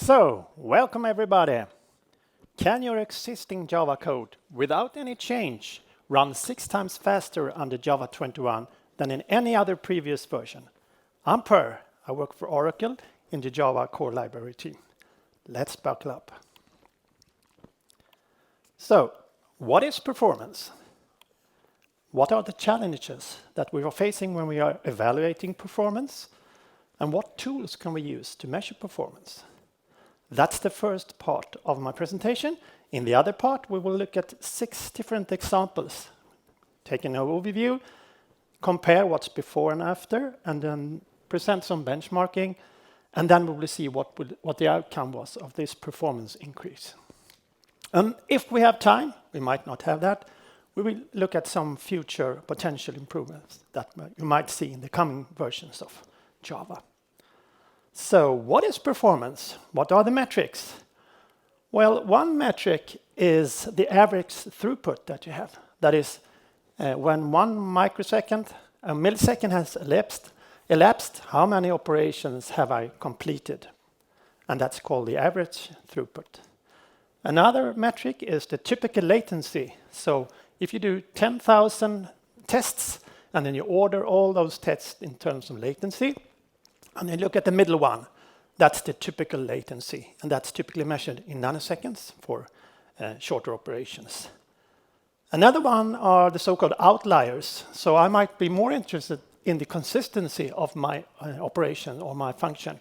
So, welcome everybody. Can your existing Java code, without any change, run 6 times faster under Java 21 than in any other previous version? I'm Per. I work for Oracle in the Java core library team. Let's buckle up. So, what is performance? What are the challenges that we are facing when we are evaluating performance? And what tools can we use to measure performance? That's the first part of my presentation. In the other part, we will look at 6 different examples, take an overview, compare what's before and after, and then present some benchmarking, and then we will see what the outcome was of this performance increase. And if we have time, we might not have that, we will look at some future potential improvements that you might see in the coming versions of Java. So what is performance? What are the metrics? Well, one metric is the average throughput that you have. That is, when 1 microsecond, a millisecond has elapsed, how many operations have I completed? And that's called the average throughput. Another metric is the typical latency. So if you do 10,000 tests, and then you order all those tests in terms of latency, and then look at the middle one, that's the typical latency, and that's typically measured in nanoseconds for shorter operations. Another one are the so-called outliers. So I might be more interested in the consistency of my operation or my function.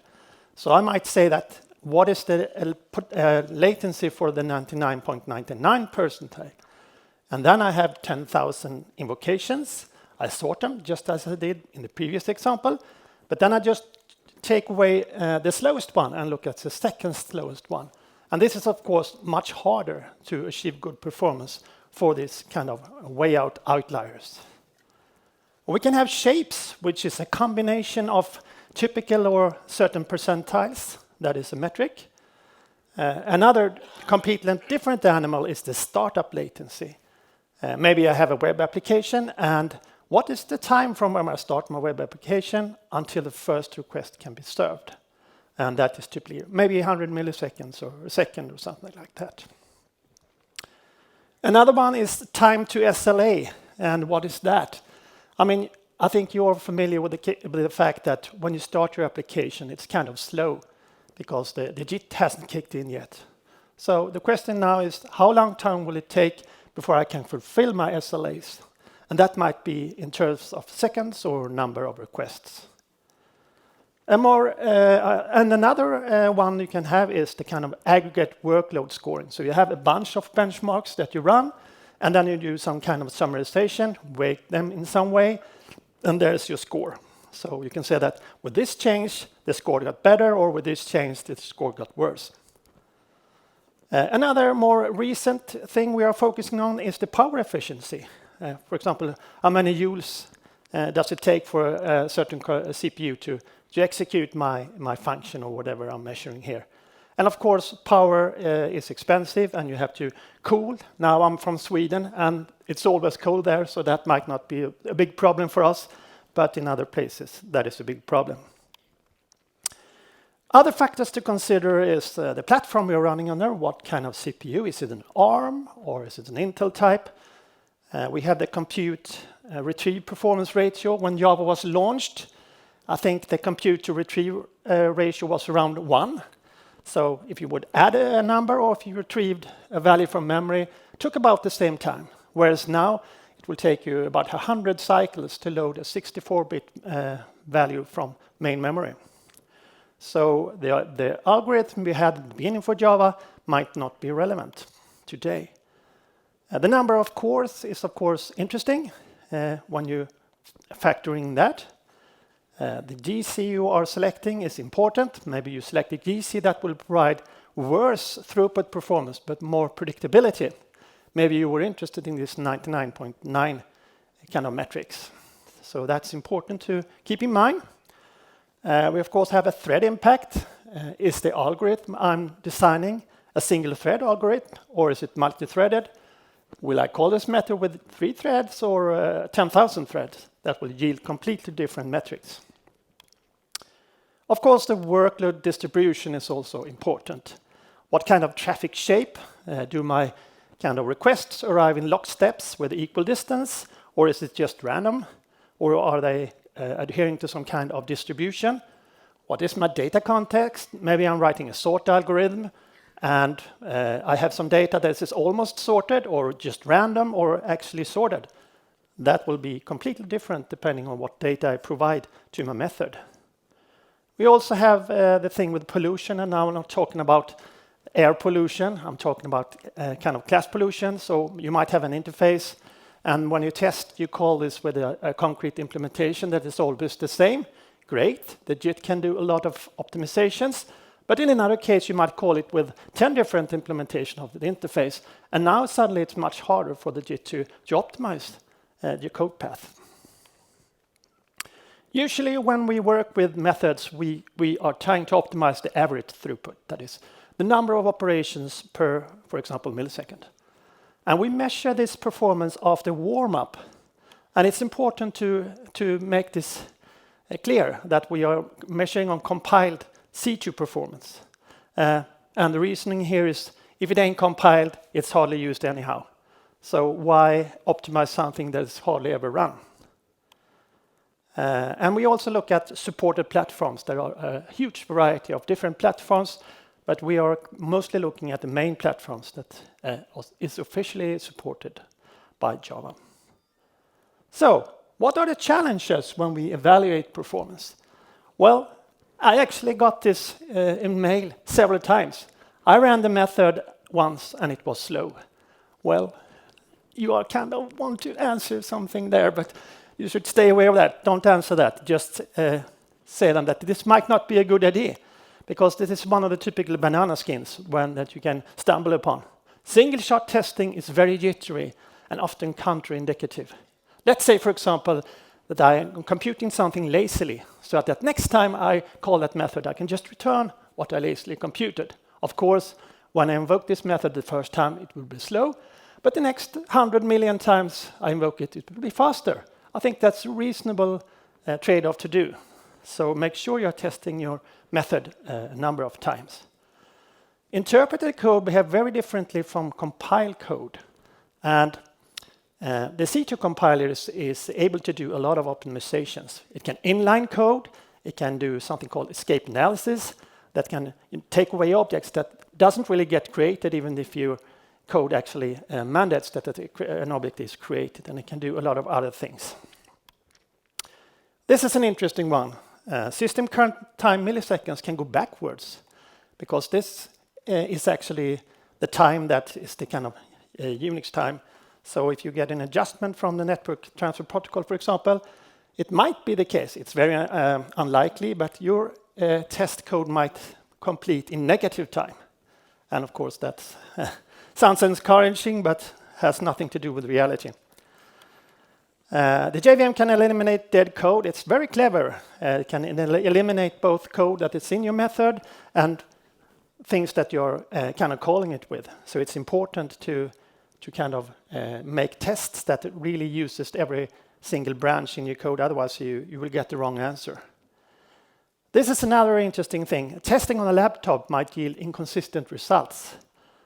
So I might say that what is the latency for the 99.99 percentile? And then I have 10,000 invocations. I sort them just as I did in the previous example, but then I just take away the slowest one and look at the second slowest one. And this is, of course, much harder to achieve good performance for this kind of way out outliers. We can have shapes, which is a combination of typical or certain percentiles. That is a metric. Another completely different animal is the startup latency. Maybe I have a web application, and what is the time from when I start my web application until the first request can be served? And that is typically maybe 100 milliseconds or a second or something like that. Another one is time to SLA. And what is that? I mean, I think you're familiar with the fact that when you start your application, it's kind of slow because the JIT hasn't kicked in yet. So the question now is, how long time will it take before I can fulfill my SLAs? And that might be in terms of seconds or number of requests. And another one you can have is the kind of aggregate workload scoring. So you have a bunch of benchmarks that you run, and then you do some kind of summarization, weight them in some way, and there's your score. So you can say that with this change, the score got better, or with this change, the score got worse. Another more recent thing we are focusing on is the power efficiency. For example, how many joules does it take for a certain CPU to execute my function or whatever I'm measuring here? And of course, power is expensive and you have to cool. Now I'm from Sweden and it's always cold there, so that might not be a big problem for us, but in other places that is a big problem. Other factors to consider is the platform we're running on there. What kind of CPU? Is it an ARM or is it an Intel type? We have the compute retrieve performance ratio. When Java was launched, I think the compute to retrieve ratio was around 1. So if you would add a number or if you retrieved a value from memory, it took about the same time. Whereas now, it will take you about 100 cycles to load a 64-bit value from main memory. So the algorithm we had at the beginning for Java might not be relevant today. The number of cores is, of course, interesting when you factor in that. The GC you are selecting is important. Maybe you select a GC that will provide worse throughput performance, but more predictability. Maybe you were interested in this 99.9 kind of metrics. So that's important to keep in mind. We, of course, have a thread impact. Is the algorithm I'm designing a single thread algorithm, or is it multi-threaded? Will I call this method with 3 threads or 10,000 threads? That will yield completely different metrics. Of course, the workload distribution is also important. What kind of traffic shape do my kind of requests arrive in locksteps with equal distance, or is it just random, or are they adhering to some kind of distribution? What is my data context? Maybe I'm writing a sort algorithm, and I have some data that is almost sorted, or just random, or actually sorted. That will be completely different depending on what data I provide to my method. We also have the thing with pollution, and now I'm not talking about air pollution. I'm talking about kind of class pollution. So you might have an interface, and when you test, you call this with a concrete implementation that is always the same. Great, the JIT can do a lot of optimizations, but in another case, you might call it with 10 different implementations of the interface, and now suddenly it's much harder for the JIT to optimize your code path. Usually when we work with methods, we are trying to optimize the average throughput, that is, the number of operations per, for example, millisecond. And we measure this performance after warm-up. And it's important to make this clear that we are measuring on compiled C2 performance. And the reasoning here is, if it ain't compiled, it's hardly used anyhow. So why optimize something that is hardly ever run? And we also look at supported platforms. There are a huge variety of different platforms, but we are mostly looking at the main platforms that is officially supported by Java. So, what are the challenges when we evaluate performance? Well, I actually got this in mail several times. I ran the method once and it was slow. Well, you are kind of want to answer something there, but you should stay aware of that. Don't answer that. Just say them that this might not be a good idea, because this is one of the typical banana skins that you can stumble upon. Single-shot testing is very jittery and often counterindicative. Let's say, for example, that I am computing something lazily, so that next time I call that method, I can just return what I lazily computed. Of course, when I invoke this method the first time, it will be slow, but the next 100 million times I invoke it, it will be faster. I think that's a reasonable trade-off to do. So make sure you're testing your method a number of times. Interpreted code behave very differently from compiled code. And the C2 compiler is able to do a lot of optimizations. It can inline code. It can do something called escape analysis that can take away objects that doesn't really get created even if your code actually mandates that an object is created, and it can do a lot of other things. This is an interesting one. System current time milliseconds can go backwards, because this is actually the time that is the kind of Unix time. So if you get an adjustment from the network transfer protocol, for example, it might be the case. It's very unlikely, but your test code might complete in negative time. And of course, that sounds encouraging, but has nothing to do with reality. The JVM can eliminate dead code. It's very clever. It can eliminate both code that is in your method and things that you're kind of calling it with. So it's important to kind of make tests that really uses every single branch in your code. Otherwise, you will get the wrong answer. This is another interesting thing. Testing on a laptop might yield inconsistent results.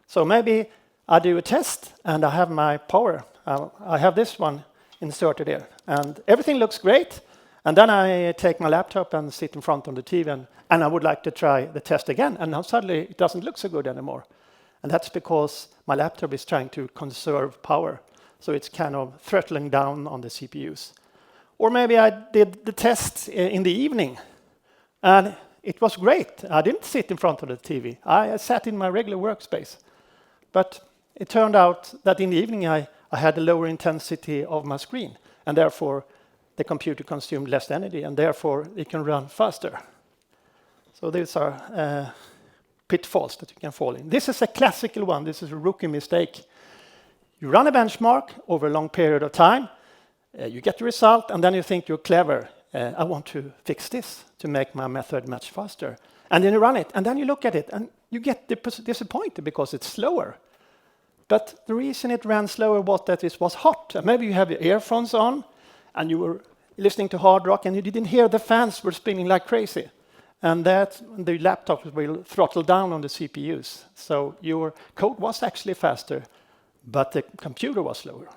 So maybe I do a test and I have my power. I have this one inserted here, and everything looks great. And then I take my laptop and sit in front of the TV, and I would like to try the test again. And now suddenly it doesn't look so good anymore. And that's because my laptop is trying to conserve power. So it's kind of throttling down on the CPUs. Or maybe I did the test in the evening, and it was great. I didn't sit in front of the TV. I sat in my regular workspace. But it turned out that in the evening I had a lower intensity of my screen, and therefore the computer consumed less energy, and therefore it can run faster. So these are pitfalls that you can fall in. This is a classical one. This is a rookie mistake. You run a benchmark over a long period of time, you get the result, and then you think you're clever. I want to fix this to make my method much faster. And then you run it, and then you look at it, and you get disappointed because it's slower. But the reason it ran slower was that it was hot. And maybe you have your earphones on, and you were listening to hard rock, and you didn't hear the fans were spinning like crazy. and that the laptops will throttle down on the CPUs. So your code was actually faster, but the computer was slower.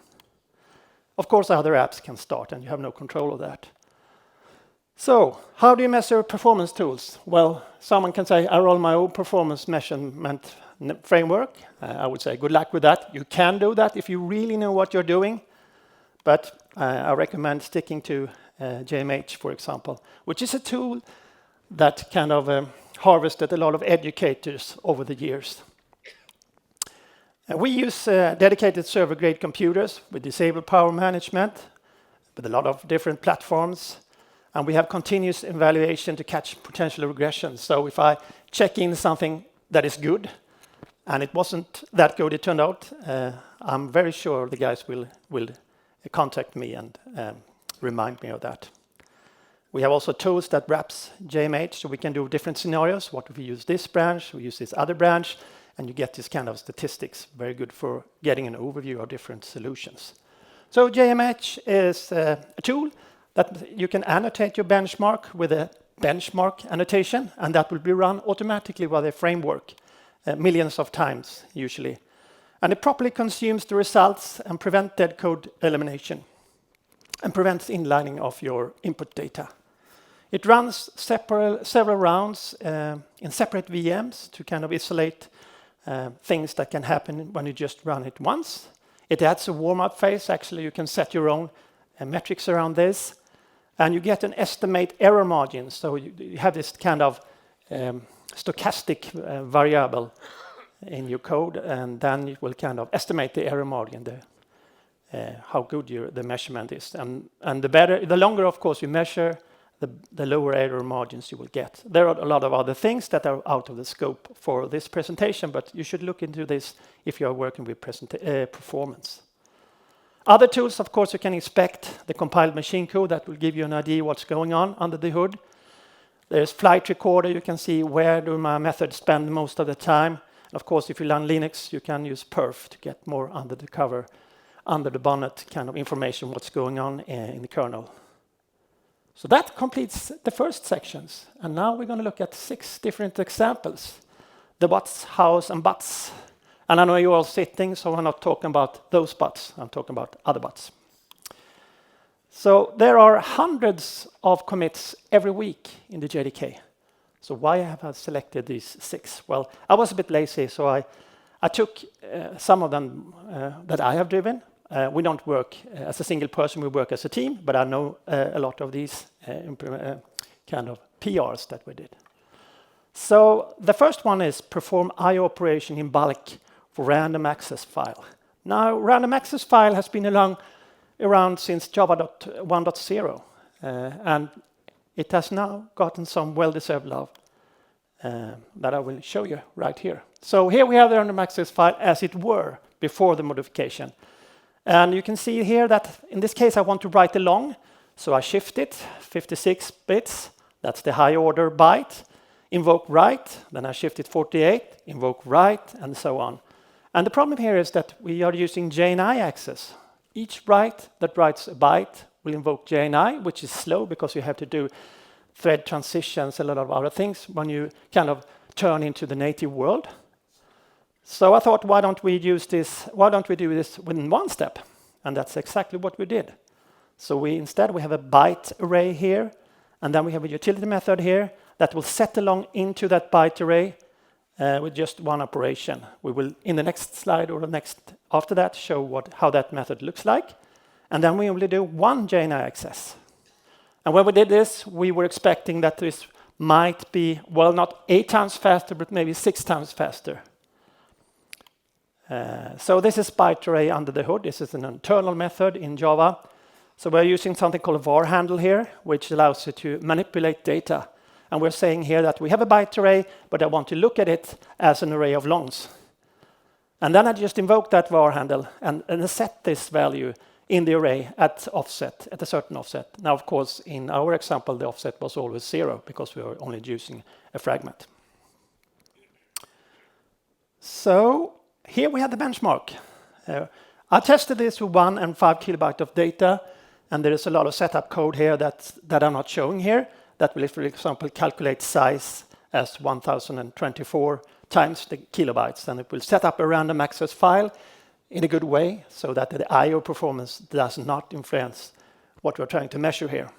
Of course, other apps can start, and you have no control of that. So how do you measure performance tools? Well, someone can say, I roll my own performance measurement framework. I would say, good luck with that. You can do that if you really know what you're doing. But I recommend sticking to JMH, for example, which is a tool that kind of harvested a lot of educators over the years. We use dedicated server-grade computers with disabled power management, with a lot of different platforms. And we have continuous evaluation to catch potential regressions. So if I check in something that is good, and it wasn't that good, it turned out, I'm very sure the guys will contact me and remind me of that. We have also tools that wraps JMH, so we can do different scenarios. What if we use this branch, we use this other branch, and you get this kind of statistics. Very good for getting an overview of different solutions. So JMH is a tool that you can annotate your benchmark with a benchmark annotation, and that will be run automatically by the framework millions of times, usually. And it properly consumes the results and prevents dead code elimination and prevents inlining of your input data. It runs several rounds in separate VMs to kind of isolate things that can happen when you just run it once. It adds a warm-up phase. Actually, you can set your own metrics around this. And you get an estimate error margin. So you have this kind of stochastic variable in your code, and then it will kind of estimate the error margin, how good the measurement is. And the longer, of course, you measure, the lower error margins you will get. There are a lot of other things that are out of the scope for this presentation, but you should look into this if you are working with performance. Other tools, of course, you can inspect the compiled machine code that will give you an idea what's going on under the hood. There's Flight Recorder. You can see where do my methods spend most of the time. And of course, if you learn Linux, you can use perf to get more under the cover, under the bonnet kind of information, what's going on in the kernel. So that completes the first sections. And now we're going to look at 6 different examples. The what's, hows, and buts. And I know you're all sitting, so I'm not talking about those buts. I'm talking about other buts. So there are hundreds of commits every week in the JDK. So why have I selected these 6? Well, I was a bit lazy, so I took some of them that I have driven. We don't work as a single person, we work as a team, but I know a lot of these kind of PRs that we did. So the first one is perform I/O operation in bulk for RandomAccessFile. Now, RandomAccessFile has been around since Java 1.0, and it has now gotten some well-deserved love that I will show you right here. So here we have the RandomAccessFile as it were before the modification. And you can see here that in this case I want to write along, so I shift it 56 bits, that's the high order byte, invoke write, then I shift it 48, invoke write, and so on. And the problem here is that we are using JNI access. Each write that writes a byte will invoke JNI, which is slow because you have to do thread transitions, a lot of other things when you kind of turn into the native world. So I thought, why don't we do this within one step? And that's exactly what we did. So instead we have a byte array here, and then we have a utility method here that will set along into that byte array with just one operation. We will, in the next slide or the next after that, show how that method looks like. And then we only do one JNI access. And when we did this, we were expecting that this might be, well, not 8 times faster, but maybe 6 times faster. So this is byte array under the hood. This is an internal method in Java. So we're using something called a var handle here, which allows you to manipulate data. And we're saying here that we have a byte array, but I want to look at it as an array of longs. And then I just invoke that var handle and set this value in the array at offset, at a certain offset. Now, of course, in our example, the offset was always 0 because we were only using a fragment. So here we have the benchmark. I tested this with 1 and 5 kilobytes of data, and there is a lot of setup code here that I'm not showing here. that will, for example, calculate size as 1024 times the kilobytes. And it will set up a random access file in a good way so that the I/O performance does not influence what we're trying to measure here.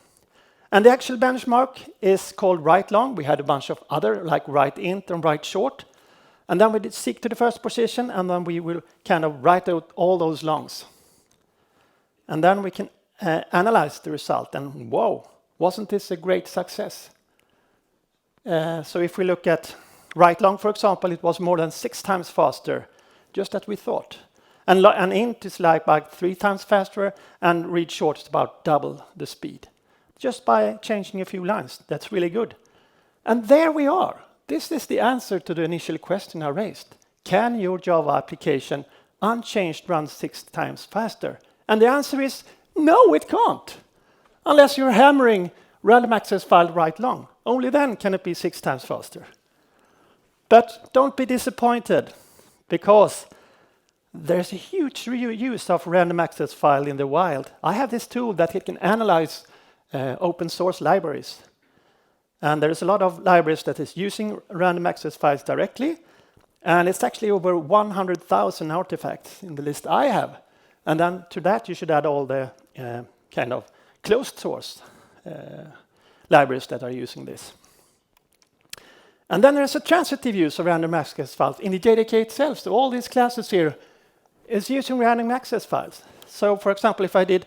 And the actual benchmark is called write long. We had a bunch of other, like write int and write short. And then we did seek to the first position, and then we will kind of write out all those longs. And then we can analyze the result. And whoa, wasn't this a great success? So if we look at write long, for example, it was more than 6 times faster, just as we thought. And int is like about 3 times faster, and read short is about double the speed. Just by changing a few lines. That's really good. And there we are. This is the answer to the initial question I raised. Can your Java application unchanged run 6 times faster? And the answer is no, it can't. Unless you're hammering random access file write long. Only then can it be 6 times faster. But don't be disappointed, because there's a huge use of random access file in the wild. I have this tool that it can analyze open source libraries. And there's a lot of libraries that is using random access files directly. And it's actually over 100,000 artifacts in the list I have. And then to that, you should add all the kind of closed source libraries that are using this. And then there's a transitive use of random access files in the JDK itself. So all these classes here is using random access files. So for example, if I did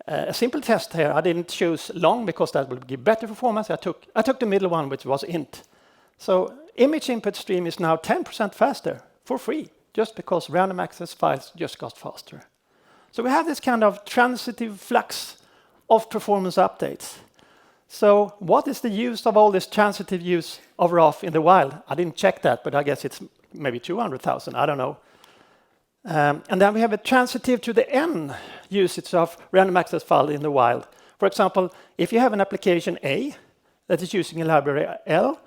a simple test here, I didn't choose long because that would give better performance. I took the middle one, which was int. So image input stream is now 10% faster for free, just because random access files just got faster. So we have this kind of transitive flux of performance updates. So what is the use of all this transitive use of RAF in the wild? I didn't check that, but I guess it's maybe 200,000, I don't know. And then we have a transitive to the N usage of random access file in the wild. For example, if you have an application A that is using a library L,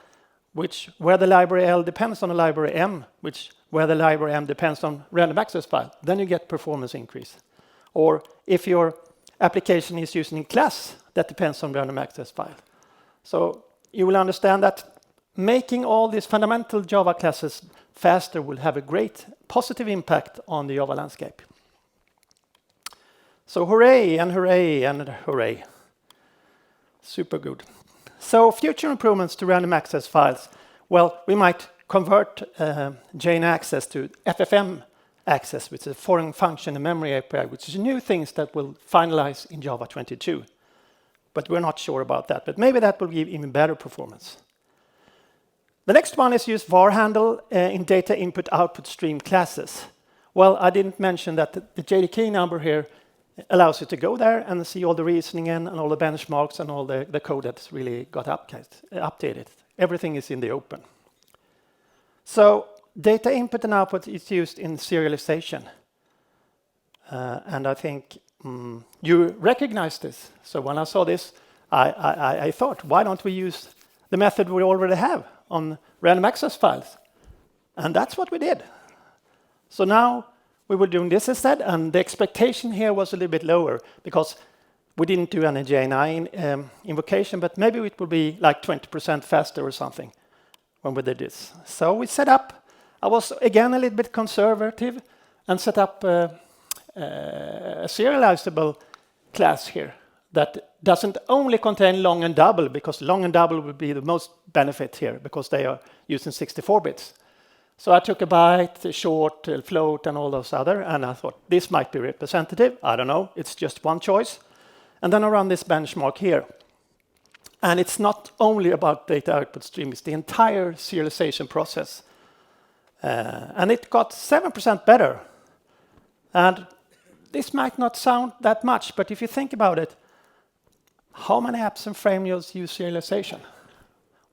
where the library L depends on the library M, where the library M depends on random access file, then you get performance increase. Or if your application is using a class that depends on random access file. So you will understand that making all these fundamental Java classes faster will have a great positive impact on the Java landscape. So hooray and hooray and hooray. Super good. So future improvements to random access files. Well, we might convert JN access to FFM access, which is a foreign function and memory API, which is new things that will finalize in Java 22. But we're not sure about that. But maybe that will give even better performance. The next one is use var handle in data input output stream classes. Well, I didn't mention that the JDK number here allows you to go there and see all the reasoning and all the benchmarks and all the code that's really got updated. Everything is in the open. So data input and output is used in serialization. And I think you recognize this. So when I saw this, I thought, why don't we use the method we already have on random access files? And that's what we did. So now we were doing this instead, and the expectation here was a little bit lower because we didn't do any JNI invocation, but maybe it will be like 20% faster or something when we did this. So we set up, I was again a little bit conservative and set up a serializable class here that doesn't only contain long and double, because long and double would be the most benefit here because they are using 64 bits. So I took a byte, a short, a float, and all those other, and I thought this might be representative. I don't know, it's just one choice. And then I run this benchmark here. And it's not only about data output stream, it's the entire serialization process. And it got 7% better. And this might not sound that much, but if you think about it, how many apps and frameworks use serialization?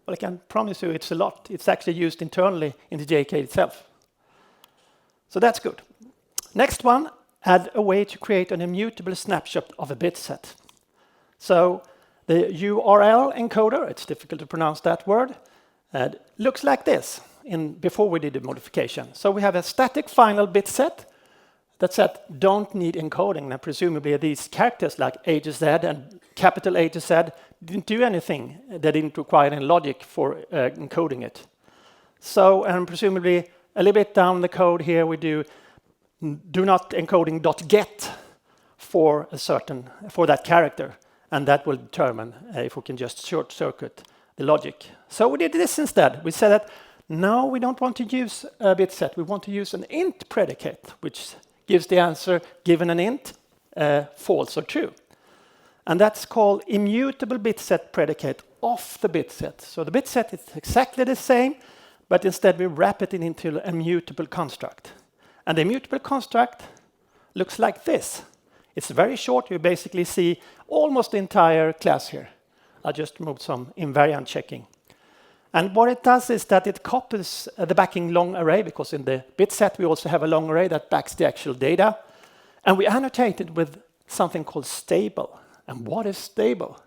Well, I can promise you it's a lot. It's actually used internally in the JDK itself. So that's good. Next one, add a way to create an immutable snapshot of a bit set. So the URL encoder, it's difficult to pronounce that word, looks like this before we did the modification. So we have a static final bit set that set don't need encoding, and presumably these characters like A to Z and capital A to Z didn't do anything. They didn't require any logic for encoding it. So, and presumably a little bit down the code here, we do not encoding .get for that character, and that will determine if we can just short circuit the logic. So we did this instead. We said that no, we don't want to use a bit set. We want to use an int predicate, which gives the answer given an int, false or true. And that's called immutable bit set predicate of the bit set. So the bit set is exactly the same, but instead we wrap it into an immutable construct. And the immutable construct looks like this. It's very short. You basically see almost the entire class here. I just moved some invariant checking. And what it does is that it copies the backing long array, because in the bit set we also have a long array that backs the actual data. And we annotate it with something called stable. And what is stable?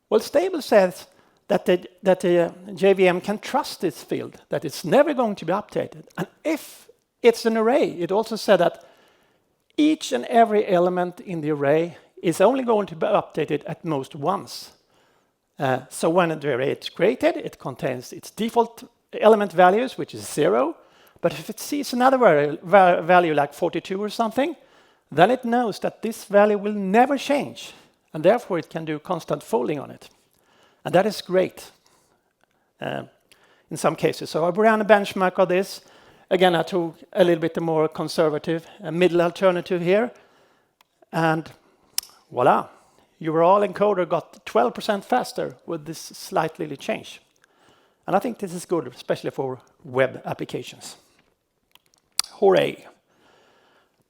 Well, stable says that the JVM can trust this field, that it's never going to be updated. And if it's an array, it also said that each and every element in the array is only going to be updated at most once. So when the array is created, it contains its default element values, which is 0. But if it sees another value like 42 or something, then it knows that this value will never change. And therefore, it can do constant folding on it. And that is great in some cases. So I ran a benchmark of this. Again, I took a little bit more conservative, a middle alternative here. And voila, your all encoder got 12% faster with this slight little change. And I think this is good, especially for web applications. Hooray.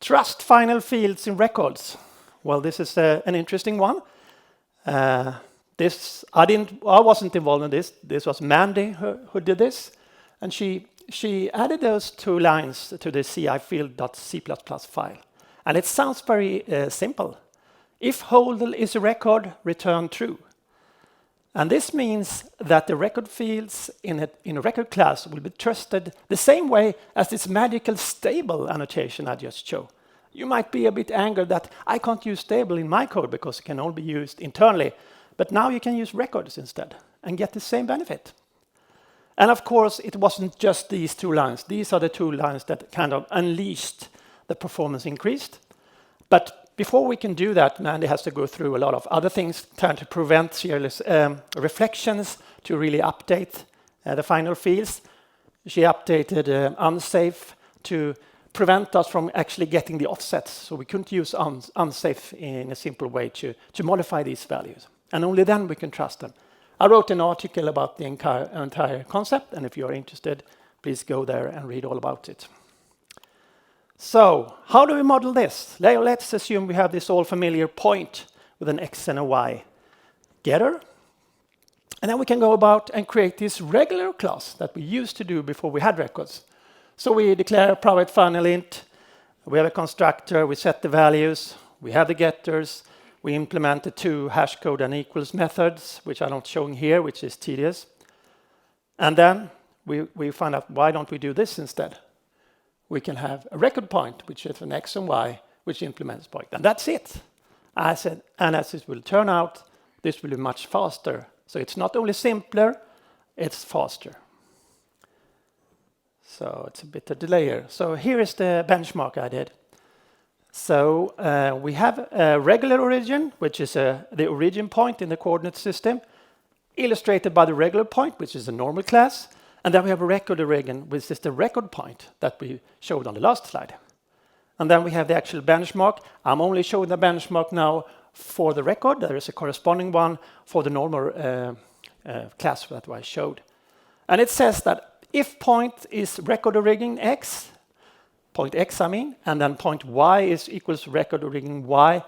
Trust final fields in records. Well, this is an interesting one. I wasn't involved in this. This was Mandy who did this. And she added those 2 lines to the CI field.c++ file. And it sounds very simple. If Holdel is a record, return true. And this means that the record fields in a record class will be trusted the same way as this magical stable annotation I just showed. You might be a bit angered that I can't use stable in my code because it can only be used internally. But now you can use records instead and get the same benefit. And of course, it wasn't just these 2 lines. These are the 2 lines that kind of unleashed the performance increased. But before we can do that, Mandy has to go through a lot of other things, trying to prevent serious reflections, to really update the final fields. She updated unsafe to prevent us from actually getting the offsets. So we couldn't use unsafe in a simple way to modify these values. And only then we can trust them. I wrote an article about the entire concept, and if you're interested, please go there and read all about it. So, how do we model this? Let's assume we have this all familiar point with an x and a y getter. And then we can go about and create this regular class that we used to do before we had records. So we declare a private final int, we have a constructor, we set the values, we have the getters, we implement the 2 hash code and equals methods, which I'm not showing here, which is tedious. And then we find out, why don't we do this instead? We can have a record point, which is an x and y, which implements point. And that's it. And as it will turn out, this will be much faster. So it's not only simpler, it's faster. So it's a bit of delay here. So here is the benchmark I did. So we have a regular origin, which is the origin point in the coordinate system, illustrated by the regular point, which is a normal class. And then we have a record origin, which is the record point that we showed on the last slide. And then we have the actual benchmark. I'm only showing the benchmark now for the record. There is a corresponding one for the normal class that I showed. And it says that if point is record origin x, point x I mean, and then point y is equals record origin y,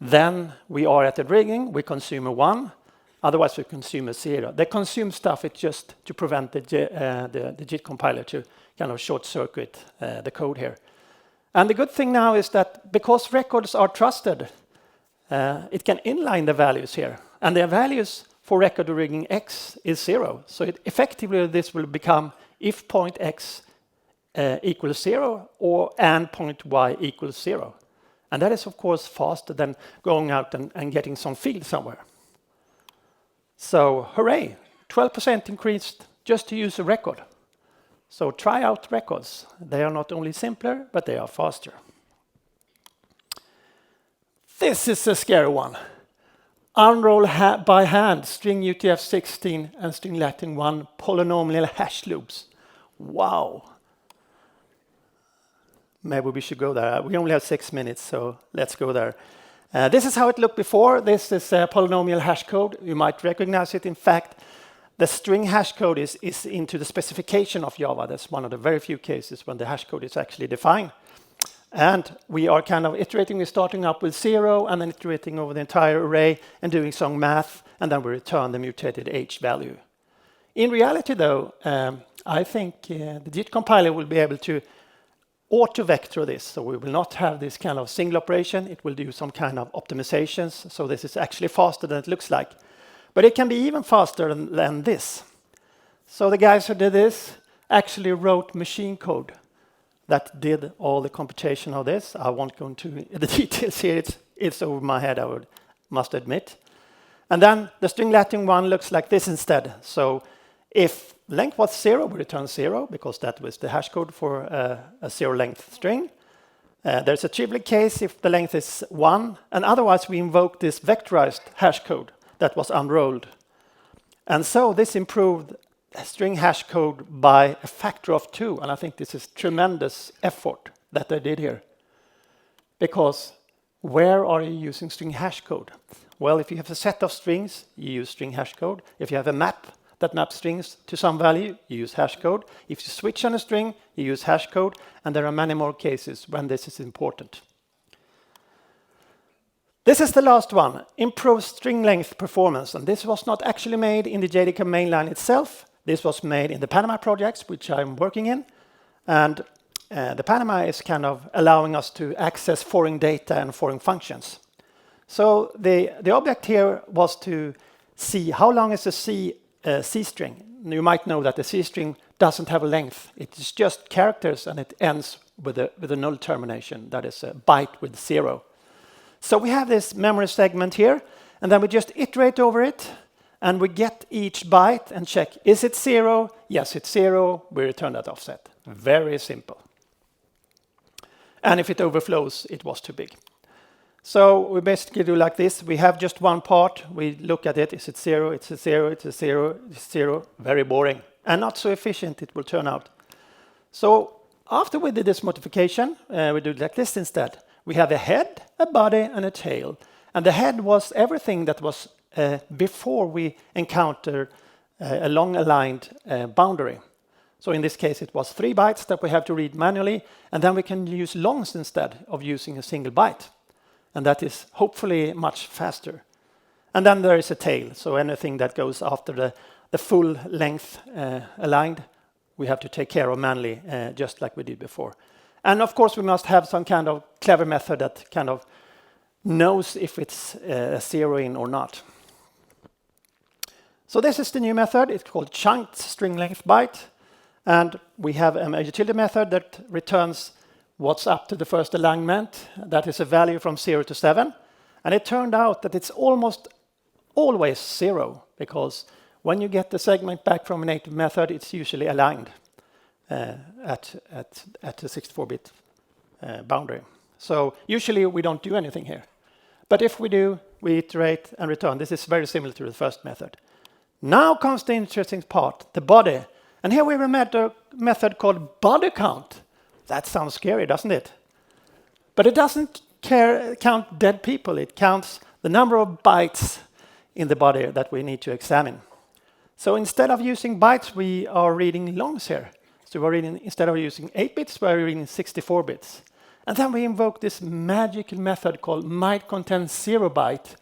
then we are at the origin, we consume a 1, otherwise we consume a 0. They consume stuff, it's just to prevent the JIT compiler to kind of short circuit the code here. And the good thing now is that because records are trusted, it can inline the values here. And the values for record origin x is 0. So effectively this will become if point x equals 0 and point y equals 0. And that is, of course, faster than going out and getting some field somewhere. So, hooray, 12% increased just to use a record. So try out records. They are not only simpler, but they are faster. This is a scary one. Unroll by hand string UTF-16 and string Latin-1 polynomial hash loops. Wow. Maybe we should go there. We only have 6 minutes, so let's go there. This is how it looked before. This is a polynomial hash code. You might recognize it. In fact, the string hash code is into the specification of Java. That's one of the very few cases when the hash code is actually defined. And we are kind of iterating. We're starting up with 0 and then iterating over the entire array and doing some math, and then we return the mutated h value. In reality, though, I think the JIT compiler will be able to auto-vector this. So we will not have this kind of single operation. It will do some kind of optimizations. So this is actually faster than it looks like. But it can be even faster than this. So the guys who did this actually wrote machine code that did all the computation of this. I won't go into the details here. It's over my head, I must admit. And then the string Latin-1 looks like this instead. So if length was 0, we return 0, because that was the hash code for a 0-length string. There's a triplet case if the length is 1, and otherwise we invoke this vectorized hash code that was unrolled. And so this improved string hash code by a factor of 2, and I think this is tremendous effort that they did here. Because where are you using string hash code? Well, if you have a set of strings, you use string hash code. If you have a map that maps strings to some value, you use hash code. If you switch on a string, you use hash code, and there are many more cases when this is important. This is the last one, improve string length performance. And this was not actually made in the JDK mainline itself. This was made in the Panama projects, which I'm working in. And the Panama is kind of allowing us to access foreign data and foreign functions. So the object here was to see how long is a C string. You might know that the C string doesn't have a length. It's just characters, and it ends with a null termination. That is a byte with 0. So we have this memory segment here, and then we just iterate over it, and we get each byte and check, is it 0? Yes, it's 0. We return that offset. Very simple. And if it overflows, it was too big. So we basically do like this. We have just one part. We look at it. Is it 0? It's a 0. It's a 0. It's 0. Very boring. And not so efficient, it will turn out. So after we did this modification, we do it like this instead. We have a head, a body, and a tail. And the head was everything that was before we encountered a long-aligned boundary. So in this case, it was 3 bytes that we have to read manually. And then we can use longs instead of using a single byte. And that is hopefully much faster. And then there is a tail. So anything that goes after the full length aligned, we have to take care of manually, just like we did before. And of course, we must have some kind of clever method that kind of knows if it's a 0 in or not. So this is the new method. It's called chunked string length byte. And we have a utility method that returns what's up to the first alignment. That is a value from 0 to 7. And it turned out that it's almost always 0, because when you get the segment back from a native method, it's usually aligned at the 64-bit boundary. So usually we don't do anything here. But if we do, we iterate and return. This is very similar to the first method. Now comes the interesting part, the body. And here we have a method called body count. That sounds scary, doesn't it? But it doesn't count dead people. It counts the number of bytes in the body that we need to examine. So instead of using bytes, we are reading longs here. So we're reading, instead of using 8 bits, we're reading 64 bits. And then we invoke this magical method called might contain 0 byte.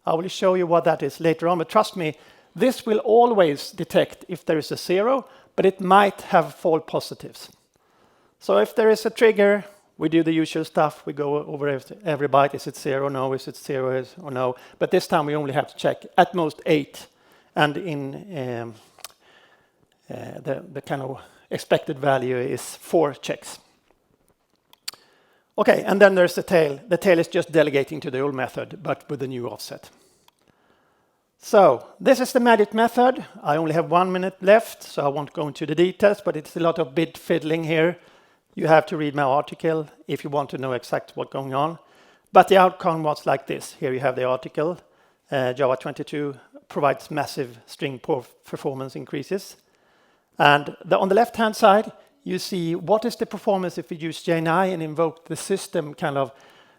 I will show you what that is later on, but trust me, this will always detect if there is a 0, but it might have false positives. So if there is a trigger, we do the usual stuff. We go over every byte. Is it 0? No. Is it 0 or no? But this time we only have to check at most 8. And in the kind of expected value is 4 checks. Okay, and then there's the tail. The tail is just delegating to the old method, but with a new offset. So this is the magic method. I only have 1 minute left, so I won't go into the details, but it's a lot of bit fiddling here. You have to read my article if you want to know exactly what's going on. But the outcome was like this. Here you have the article. Java 22 provides massive string performance increases. And on the left-hand side, you see what is the performance if we use JNI and invoke the system kind of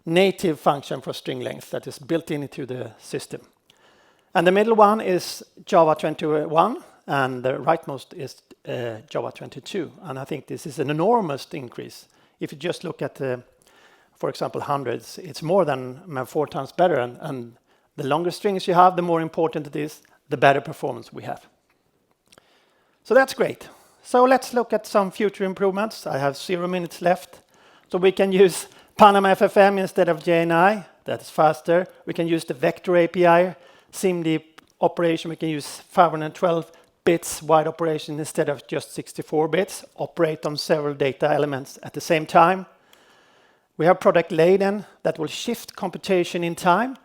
native function for string length that is built into the system. And the middle one is Java 21, and the rightmost is Java 22. And I think this is an enormous increase. If you just look at, for example, hundreds, it's more than 4 times better. And the longer strings you have, the more important it is, the better performance we have. So that's great. So let's look at some future improvements. I have 0 minutes left. So we can use Panama FFM instead of JNI. That's faster. We can use the vector API. SIMD operation, we can use 512 bits wide operation instead of just 64 bits, operate on several data elements at the same time. We have product laden that will shift computation in time.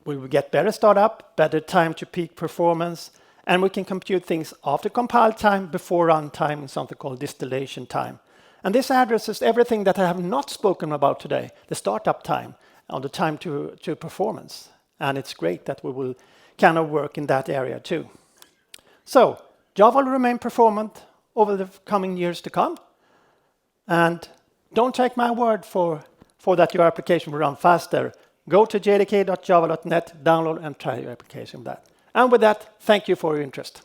We will get better startup, better time to peak performance, and we can compute things after compile time, before runtime, in something called distillation time. And this addresses everything that I have not spoken about today, the startup time, and the time to performance. And it's great that we will kind of work in that area too. So Java will remain performant over the coming years to come. And don't take my word for that your application will run faster. Go to jdk.java.net, download and try your application with that. And with that, thank you for your interest.